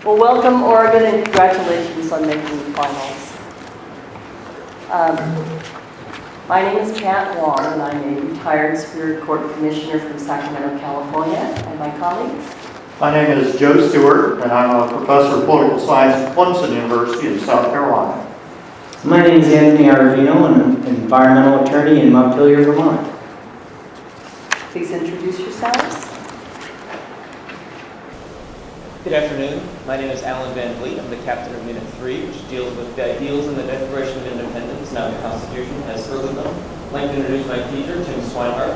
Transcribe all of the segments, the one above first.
Well, welcome, Oregon, and congratulations on making the finals. My name is Pat Wong, and I'm a retired Superior Court Commissioner from Sacramento, California, and my colleagues. My name is Joe Stewart, and I'm a professor of political science at Clemson University in South Carolina. My name is Anthony Arvino, and I'm an environmental attorney in Montpelier, Vermont. Please introduce yourselves. Good afternoon. My name is Alan Van Vliet. I'm the captain of Unit 3, which deals with the ideals in the Declaration of Independence, now the Constitution, as further known. I'd like to introduce my teacher, Tim Swinehart,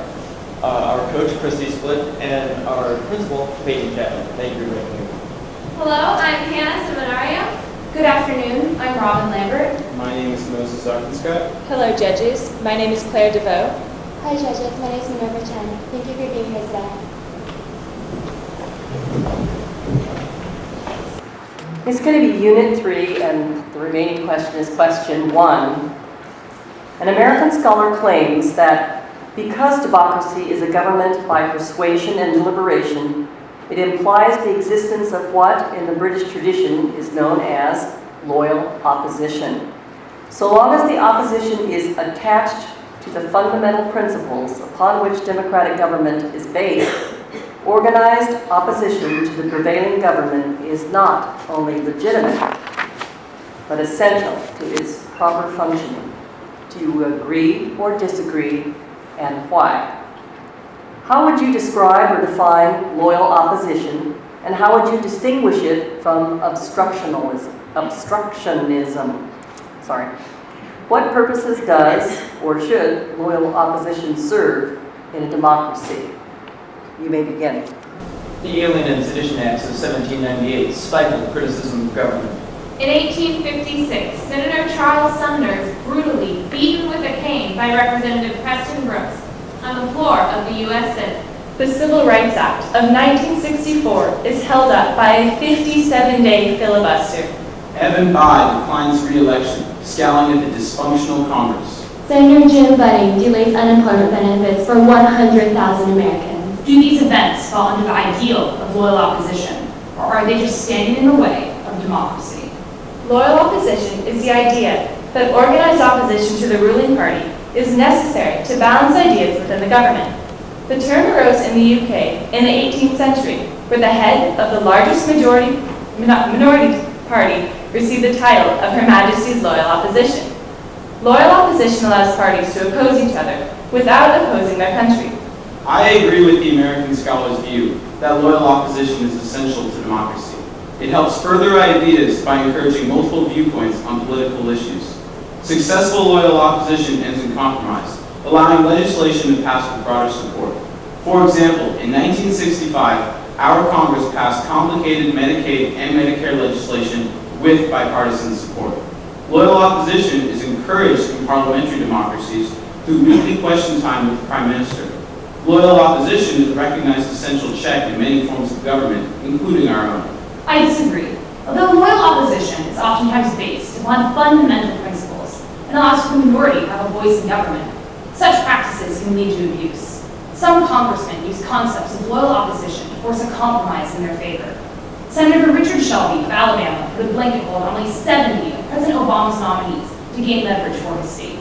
our coach, Christy Split, and our principal, Peyton Chapman. Thank you for being here. Hello, I'm Hannah Seminario. Good afternoon, I'm Robin Lambert. My name is Moses Arkinscott. Hello, judges. My name is Claire DeVoe. Hi, judges. My name is Minerva Chen. Thank you for being here today. It's going to be Unit 3, and the remaining question is question 1. An American scholar claims that because democracy is a government by persuasion and deliberation, it implies the existence of what, in the British tradition, is known as loyal opposition. So long as the opposition is attached to the fundamental principles upon which democratic government is based, organized opposition to the prevailing government is not only legitimate, but essential to its proper functioning. Do you agree or disagree, and why? How would you describe or define loyal opposition, and how would you distinguish it from obstructionism? What purposes does or should loyal opposition serve in a democracy? You may begin. The Alien and Sedition Acts of 1798 stifled criticism of government. In 1856, Senator Charles Sumner is brutally beaten with a cane by Representative Preston Brooks on the floor of the U.S. Senate. The Civil Rights Act of 1964 is held up by a 57-day filibuster. Evan Bayh declines re-election, scowling at the dysfunctional Congress. Senator Jim Budding delays unemployment benefits for 100,000 Americans. Do these events fall under the ideal of loyal opposition, or are they just standing in the way of democracy? Loyal opposition is the idea that organized opposition to the ruling party is necessary to balance ideas within the government. The term arose in the UK in the 18th century, where the head of the largest minority party received the title of Her Majesty's Loyal Opposition. Loyal opposition allows parties to oppose each other without opposing their country. I agree with the American scholar's view that loyal opposition is essential to democracy. It helps further ideas by encouraging multiple viewpoints on political issues. Successful loyal opposition ends in compromise, allowing legislation to pass with broader support. For example, in 1965, our Congress passed complicated Medicaid and Medicare legislation with bipartisan support. Loyal opposition is encouraged in parliamentary democracies through weekly question time with the Prime Minister. Loyal opposition is a recognized essential check in many forms of government, including our own. I disagree. Although loyal opposition is oftentimes based upon fundamental principles and allows for the minority to have a voice in government, such practices can lead to abuse. Some congressmen use concepts of loyal opposition to force a compromise in their favor. Senator Richard Shelby of Alabama put a blanket hold on only 70 of President Obama's nominees to gain leverage for his state.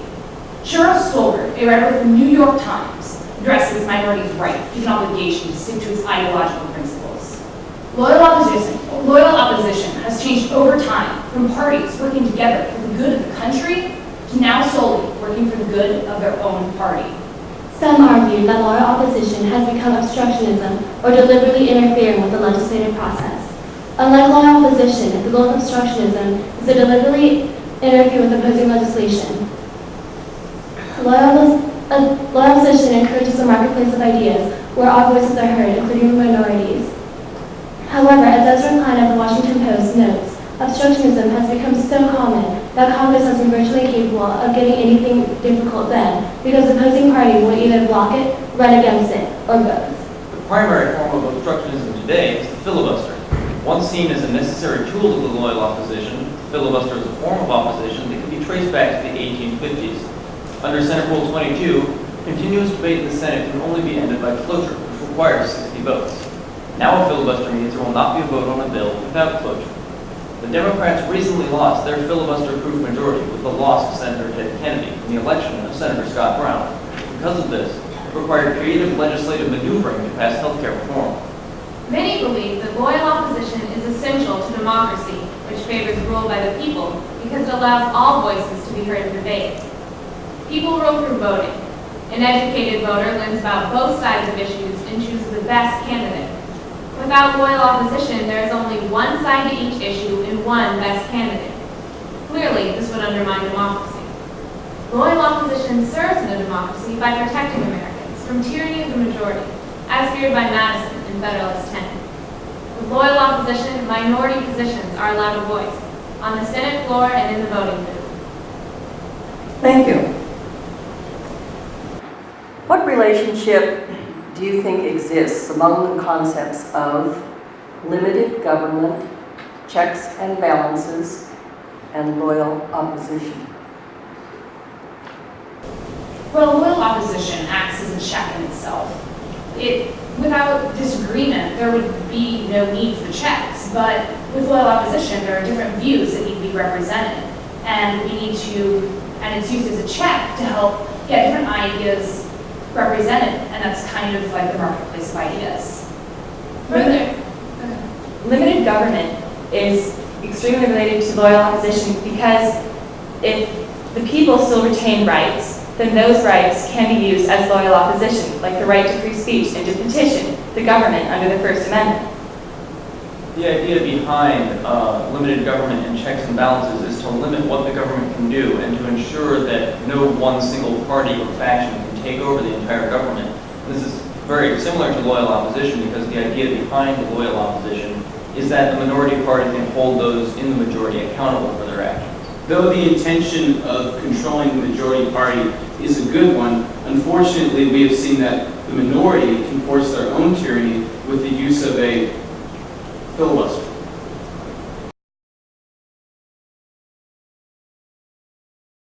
Cheryl Stolberg, a writer with the New York Times, addressed this minority's right to an obligation to stick to its ideological principles. Loyal opposition has changed over time from parties working together for the good of the country to now solely working for the good of their own party. Some argue that loyal opposition has become obstructionism or deliberately interfering with the legislative process. Unlike loyal opposition, the goal of obstructionism is to deliberately interfere with opposing legislation. Loyal opposition encourages a marketplace of ideas where all voices are heard, including minorities. However, as Ezra Klein of the Washington Post notes, obstructionism has become so common that Congress has been virtually incapable of getting anything difficult done because the opposing party will either block it, run against it, or both. The primary form of obstructionism today is the filibuster. Once seen as a necessary tool of the loyal opposition, the filibuster is a form of opposition that can be traced back to the 1850s. Under Senate Rule 22, continuous debate in the Senate can only be ended by cloture, which requires 60 votes. Now a filibuster means there will not be a vote on a bill without cloture. The Democrats recently lost their filibuster-proof majority with the loss of Senator Ted Kennedy in the election of Senator Scott Brown. Because of this, it required creative legislative maneuvering to pass health care reform. Many believe that loyal opposition is essential to democracy, which favors rule by the people because it allows all voices to be heard in debate. People rule through voting. An educated voter learns about both sides of issues and chooses the best candidate. Without loyal opposition, there is only one side to each issue and one best candidate. Clearly, this would undermine democracy. Loyal opposition serves in a democracy by protecting Americans from tyranny of the majority, as feared by Madison in Federalist 10. With loyal opposition, minority positions are allowed a voice on the Senate floor and in the voting booth. Thank you. What relationship do you think exists among the concepts of limited government, checks and balances, and loyal opposition? Well, loyal opposition acts as a check in itself. Without disagreement, there would be no need for checks, but with loyal opposition, there are different views that need to be represented, and it's used as a check to help get different ideas represented, and that's kind of like the marketplace of ideas. Further, limited government is extremely related to loyal opposition because if the people still retain rights, then those rights can be used as loyal opposition, like the right to free speech and to petition the government under the First Amendment. The idea behind limited government and checks and balances is to limit what the government can do and to ensure that no one single party or faction can take over the entire government. This is very similar to loyal opposition because the idea behind the loyal opposition is that the minority party can hold those in the majority accountable for their actions. Though the intention of controlling the majority party is a good one, unfortunately we have seen that the minority can force their own tyranny with the use of a filibuster.